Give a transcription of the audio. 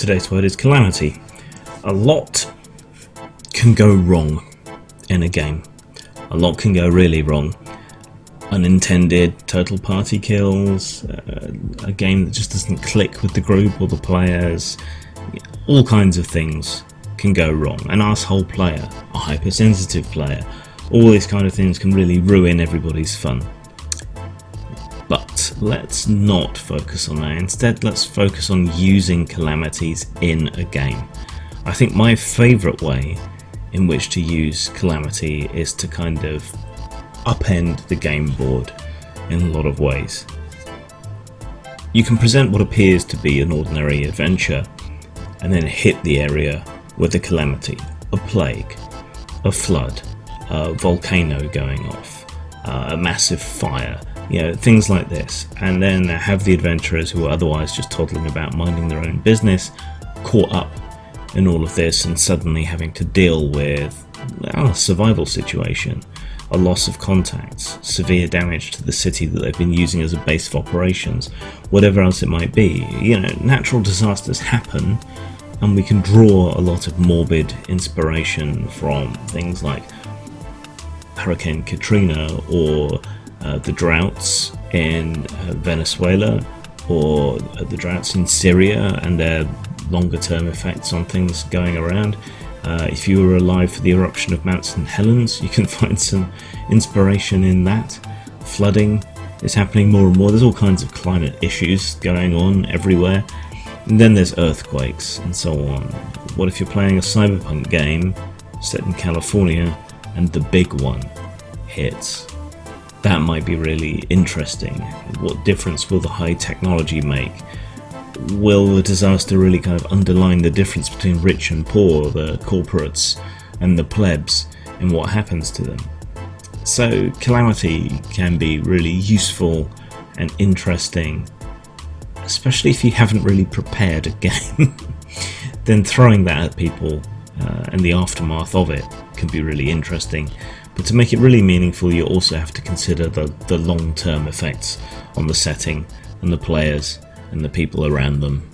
Today's word is calamity. A lot can go wrong in a game. A lot can go really wrong. Unintended total party kills, a game that just doesn't click with the group or the players. All kinds of things can go wrong. An asshole player, a hypersensitive player, all these kind of things can really ruin everybody's fun. But let's not focus on that. Instead, let's focus on using calamities in a game. I think my favourite way in which to use calamity is to kind of upend the game board in a lot of ways. You can present what appears to be an ordinary adventure and then hit the area with a calamity, a plague, a flood, a volcano going off, a massive fire, things like this, and then have the adventurers who are otherwise just toddling about minding their own business caught up in all of this and suddenly having to deal with a survival situation, a loss of contacts, severe damage to the city that they've been using as a base of operations, whatever else it might be. Natural disasters happen, and we can draw a lot of morbid inspiration from things like Hurricane Katrina or the droughts in Venezuela, or the droughts in Syria and their longer term effects on things going around. If you were alive for the eruption of Mount St. Helens, you can find some inspiration in that. Flooding is happening more and more. There's all kinds of climate issues going on everywhere. And then there's earthquakes and so on. What if you're playing a cyberpunk game set in California and the big one hits? That might be really interesting. What difference will the high technology make? Will the disaster really kind of underline the difference between rich and poor, the corporates and the plebs, and what happens to them? So calamity can be really useful and interesting, especially if you haven't really prepared a game. Then throwing that at people and the aftermath of it can be really interesting. But to make it really meaningful, you also have to consider the long-term effects on the setting and the players and the people around them.